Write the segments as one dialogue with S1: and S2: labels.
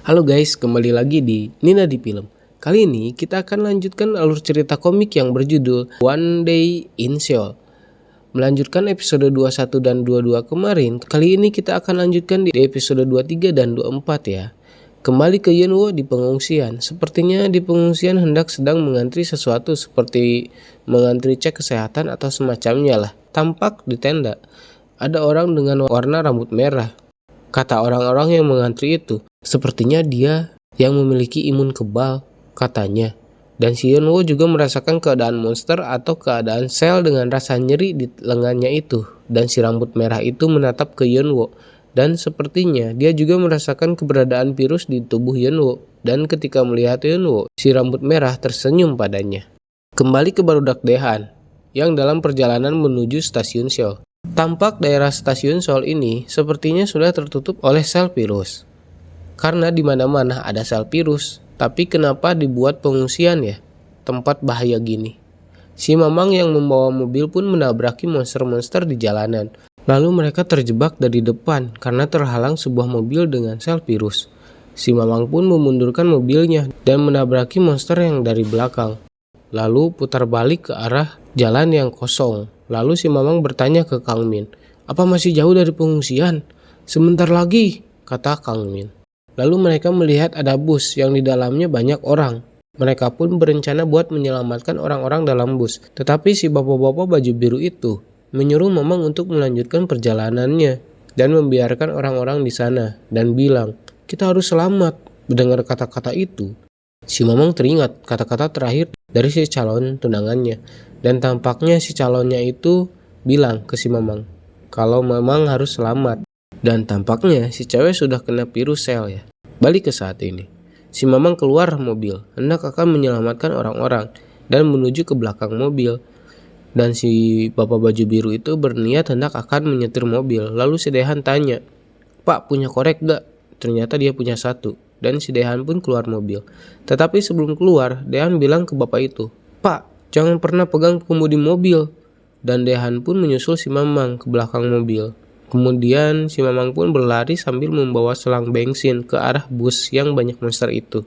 S1: Halo guys, kembali lagi di Nina di Film. Kali ini kita akan lanjutkan alur cerita komik yang berjudul One Day in Seoul. Melanjutkan episode 21 dan 22 kemarin, kali ini kita akan lanjutkan di episode 23 dan 24 ya. Kembali ke Yeonwoo di pengungsian. Sepertinya di pengungsian hendak sedang mengantri sesuatu seperti mengantri cek kesehatan atau semacamnya lah. Tampak di tenda ada orang dengan warna rambut merah. Kata orang-orang yang mengantri itu, sepertinya dia yang memiliki imun kebal, katanya. Dan si Yeonwoo juga merasakan keadaan monster atau keadaan sel dengan rasa nyeri di lengannya itu. Dan si rambut merah itu menatap ke Yeonwoo. Dan sepertinya dia juga merasakan keberadaan virus di tubuh Yeonwoo. Dan ketika melihat Yeonwoo, si rambut merah tersenyum padanya. Kembali ke barudak Daehan, yang dalam perjalanan menuju stasiun Seoul. Tampak daerah stasiun Seoul ini sepertinya sudah tertutup oleh sel virus. Karena di mana-mana ada sel virus, tapi kenapa dibuat pengungsian ya? Tempat bahaya gini. Si Mamang yang membawa mobil pun menabraki monster-monster di jalanan. Lalu mereka terjebak dari depan karena terhalang sebuah mobil dengan sel virus. Si Mamang pun memundurkan mobilnya dan menabraki monster yang dari belakang. Lalu putar balik ke arah jalan yang kosong. Lalu si Mamang bertanya ke Kang Min, "Apa masih jauh dari pengungsian?" "Sebentar lagi," kata Kang Min. Lalu mereka melihat ada bus yang di dalamnya banyak orang. Mereka pun berencana buat menyelamatkan orang-orang dalam bus. Tetapi si bapak-bapak baju biru itu menyuruh Mamang untuk melanjutkan perjalanannya dan membiarkan orang-orang di sana dan bilang, "Kita harus selamat." Mendengar kata-kata itu, si Mamang teringat kata-kata terakhir dari si calon tunangannya. Dan tampaknya si calonnya itu bilang ke si Mamang kalau Mamang harus selamat. Dan tampaknya si cewek sudah kena virus sel ya. Balik ke saat ini. Si Mamang keluar mobil, hendak akan menyelamatkan orang-orang dan menuju ke belakang mobil. Dan si bapak baju biru itu berniat hendak akan menyetir mobil. Lalu si Daehan tanya, "Pak, punya korek gak?" Ternyata dia punya satu. Dan si Daehan pun keluar mobil. Tetapi sebelum keluar, Daehan bilang ke bapak itu, "Pak, jangan pernah pegang kemudi mobil." Dan Daehan pun menyusul si Mamang ke belakang mobil. Kemudian si Mamang pun berlari sambil membawa selang bensin ke arah bus yang banyak monster itu.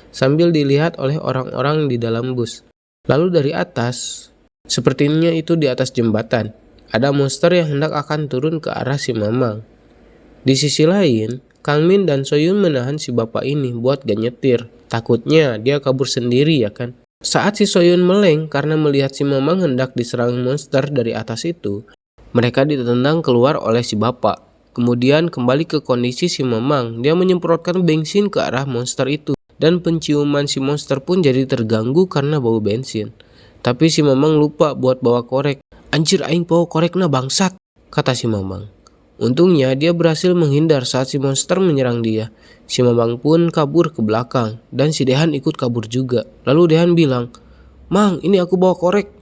S1: Sambil dilihat oleh orang-orang di dalam bus. Lalu dari atas, sepertinya itu di atas jembatan, ada monster yang hendak akan turun ke arah si Mamang. Di sisi lain, Kang Min dan Soyun menahan si bapak ini buat gak nyetir. Takutnya dia kabur sendiri ya kan. Saat si Soyun meleng karena melihat si Mamang hendak diserang monster dari atas itu, mereka ditendang keluar oleh si bapak. Kemudian kembali ke kondisi si Mamang, dia menyemprotkan bensin ke arah monster itu. Dan penciuman si monster pun jadi terganggu karena bau bensin. Tapi si Mamang lupa buat bawa korek. "Anjir aing bawa korekna bangsat," kata si Mamang. Untungnya dia berhasil menghindar saat si monster menyerang dia. Si Mamang pun kabur ke belakang dan si Daehan ikut kabur juga. Lalu Daehan bilang, "Mang, ini aku bawa korek.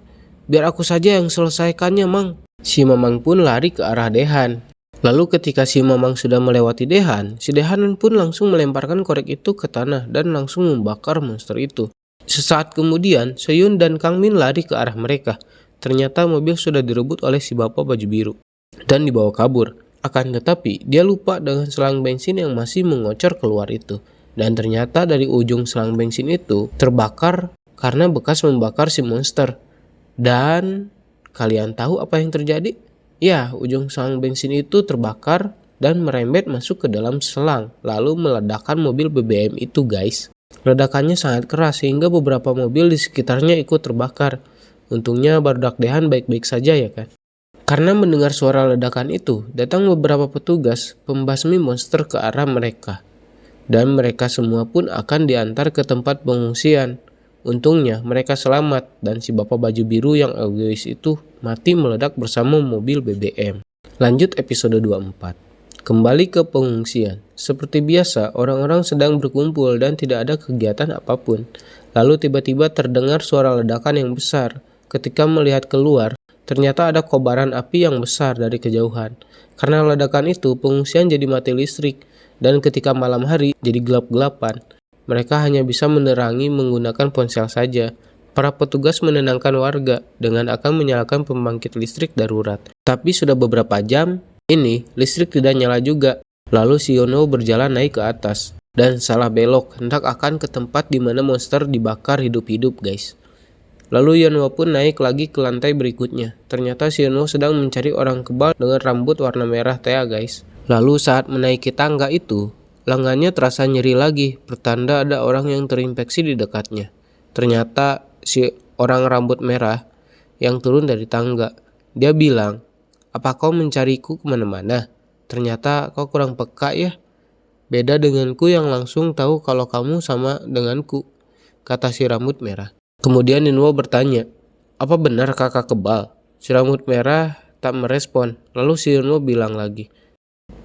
S1: Biar aku saja yang selesaikannya, Mang." Si Mamang pun lari ke arah Daehan. Lalu ketika si Mamang sudah melewati Daehan, si Daehan pun langsung melemparkan korek itu ke tanah dan langsung membakar monster itu. Sesaat kemudian, Soyun dan Kang Min lari ke arah mereka. Ternyata mobil sudah direbut oleh si bapak baju biru dan dibawa kabur. Akan tetapi, dia lupa dengan selang bensin yang masih mengocor keluar itu. Dan ternyata dari ujung selang bensin itu terbakar karena bekas membakar si monster. Dan kalian tahu apa yang terjadi? Ya, ujung selang bensin itu terbakar dan merembet masuk ke dalam selang, lalu meledakkan mobil BBM itu guys. Ledakannya sangat keras sehingga beberapa mobil di sekitarnya ikut terbakar. Untungnya barudak Daehan baik-baik saja ya kan. Karena mendengar suara ledakan itu, datang beberapa petugas pembasmi monster ke arah mereka. Dan mereka semua pun akan diantar ke tempat pengungsian. Untungnya mereka selamat dan si bapak baju biru yang egois itu mati meledak bersama mobil BBM. Lanjut episode 24. Kembali ke pengungsian. Seperti biasa, orang-orang sedang berkumpul dan tidak ada kegiatan apapun. Lalu tiba-tiba terdengar suara ledakan yang besar. Ketika melihat keluar, ternyata ada kobaran api yang besar dari kejauhan. Karena ledakan itu, pengungsian jadi mati listrik. Dan ketika malam hari, jadi gelap-gelapan. Mereka hanya bisa menerangi menggunakan ponsel saja. Para petugas menenangkan warga dengan akan menyalakan pembangkit listrik darurat. Tapi sudah beberapa jam, ini listrik tidak nyala juga. Lalu si Yeonwoo berjalan naik ke atas. dan salah belok hendak akan ke tempat di mana monster dibakar hidup-hidup, guys. Lalu Yunwo pun naik lagi ke lantai berikutnya. Ternyata si Yunwo sedang mencari orang kebal dengan rambut warna merah tea, guys. Lalu saat menaiki tangga itu, lengannya terasa nyeri lagi, pertanda ada orang yang terinfeksi di dekatnya. Ternyata si orang rambut merah yang turun dari tangga. Dia bilang, "Apa kau mencariku kemana-mana? Ternyata kau kurang peka ya. Beda denganku yang langsung tahu kalau kamu sama denganku," kata si rambut merah. Kemudian Yunwo bertanya, "Apa benar kakak kebal?" Si rambut merah tak merespon. Lalu si Yunwo bilang lagi,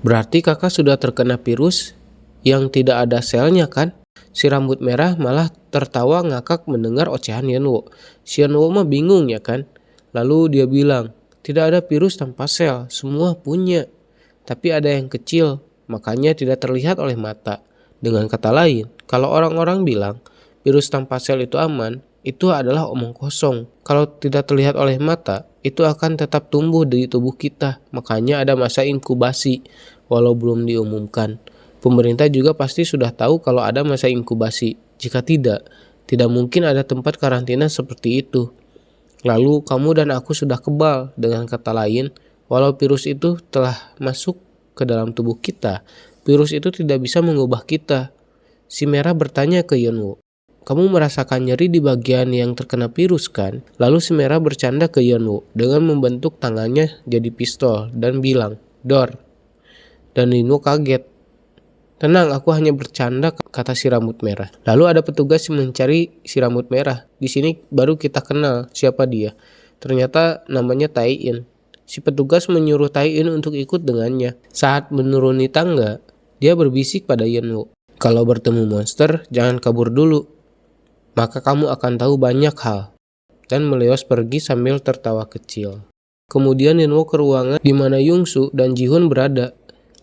S1: "Berarti kakak sudah terkena virus yang tidak ada selnya kan?" Si rambut merah malah tertawa ngakak mendengar ocehan Yunwo. Si Yunwo mah bingung ya kan. Lalu dia bilang, "Tidak ada virus tanpa sel, semua punya. Tapi ada yang kecil, makanya tidak terlihat oleh mata." Dengan kata lain, kalau orang-orang bilang virus tanpa sel itu aman, itu adalah omong kosong. Kalau tidak terlihat oleh mata, itu akan tetap tumbuh di tubuh kita. Makanya ada masa inkubasi, walau belum diumumkan. Pemerintah juga pasti sudah tahu kalau ada masa inkubasi. Jika tidak mungkin ada tempat karantina seperti itu. Lalu kamu dan aku sudah kebal. Dengan kata lain, walau virus itu telah masuk ke dalam tubuh kita, virus itu tidak bisa mengubah kita. Si merah bertanya ke Yunwo, "Kamu merasakan nyeri di bagian yang terkena virus kan?" Lalu si merah bercanda ke Yunwo dengan membentuk tangannya jadi pistol dan bilang, "Dor." Dan Yunwo kaget. "Tenang, aku hanya bercanda," kata si rambut merah. Lalu ada petugas yang mencari si rambut merah. Di sini baru kita kenal siapa dia. Ternyata namanya Tai-in. Si petugas menyuruh Tai-in untuk ikut dengannya. Saat menuruni tangga, dia berbisik pada Yunwo, "Kalau bertemu monster, jangan kabur dulu. Maka kamu akan tahu banyak hal." Dan meleos pergi sambil tertawa kecil. Kemudian Yunwo ke ruangan di mana Yungsu dan Jihun berada.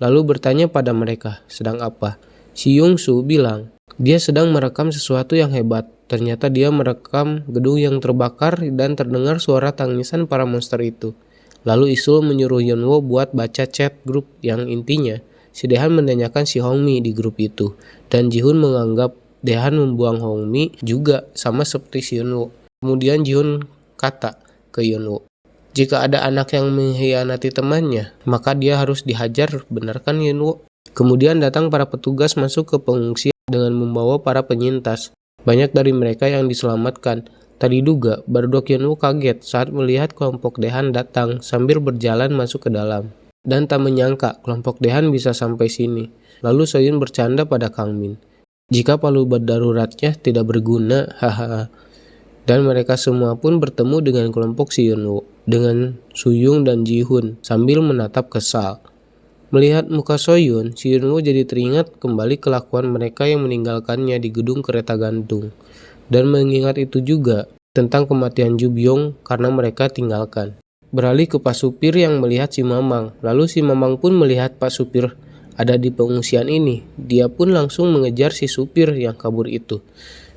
S1: Lalu bertanya pada mereka, sedang apa? Si Yungsu bilang, dia sedang merekam sesuatu yang hebat. Ternyata dia merekam gedung yang terbakar dan terdengar suara tangisan para monster itu. Lalu Isul menyuruh Yunwo buat baca chat grup yang intinya si Dehan menanyakan si Hongmi di grup itu. Dan Jihun menganggap Dehan membuang Hongmi juga sama seperti si Yunwo. Kemudian Jihun kata ke Yunwo, "Jika ada anak yang mengkhianati temannya, maka dia harus dihajar, benar kan Yunwo?" Kemudian datang para petugas masuk ke pengungsian dengan membawa para penyintas. Banyak dari mereka yang diselamatkan. Tadi duga, Bardok Yunwo kaget saat melihat kelompok Dehan datang sambil berjalan masuk ke dalam. Dan tak menyangka kelompok Dehan bisa sampai sini. Lalu Soyun bercanda pada Kang Min, "Jika palu daruratnya tidak berguna, hahaha." Dan mereka semua pun bertemu dengan kelompok si Yunwo, dengan Suyung dan Jihun sambil menatap kesal. Melihat muka Soyun, si Yunwo jadi teringat kembali kelakuan mereka yang meninggalkannya di gedung kereta gantung. Dan mengingat itu juga tentang kematian Ju Byung karena mereka tinggalkan. Beralih ke Pak Supir yang melihat si Mamang. Lalu si Mamang pun melihat Pak Supir ada di pengungsian ini. Dia pun langsung mengejar si supir yang kabur itu.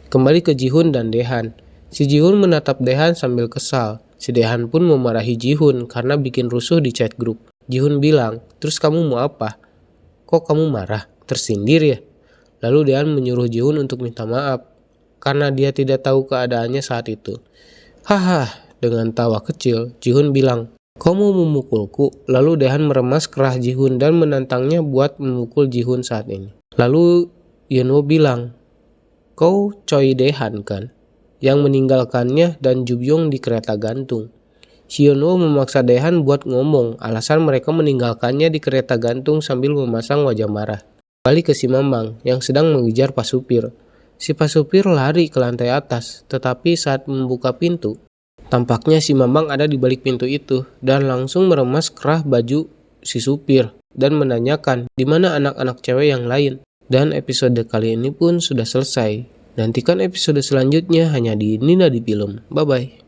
S1: Kembali ke Jihun dan Dehan. Si Jihun menatap Dehan sambil kesal. Si Dehan pun memarahi Jihun karena bikin rusuh di chat grup. Jihun bilang, "Terus kamu mau apa? Kok kamu marah? Tersindir ya?" Lalu Dehan menyuruh Jihun untuk minta maaf karena dia tidak tahu keadaannya saat itu. "Haha," dengan tawa kecil, Jihun bilang, "Kau mau memukulku?" Lalu Dehan meremas kerah Jihun dan menantangnya buat memukul Jihun saat ini. Lalu Yunwo bilang, "Kau Choi Dehan kan? Yang meninggalkannya dan Ju Byung di kereta gantung." Si Yunwo memaksa Dehan buat ngomong alasan mereka meninggalkannya di kereta gantung sambil memasang wajah marah. Balik ke si Mamang yang sedang mengejar Pak Supir. Si Pak Supir lari ke lantai atas, tetapi saat membuka pintu, tampaknya si Mamang ada di balik pintu itu dan langsung meremas kerah baju si supir dan menanyakan di mana anak-anak cewek yang lain. Dan episode kali ini pun sudah selesai. Nantikan episode selanjutnya hanya di Nina di Film. Bye bye.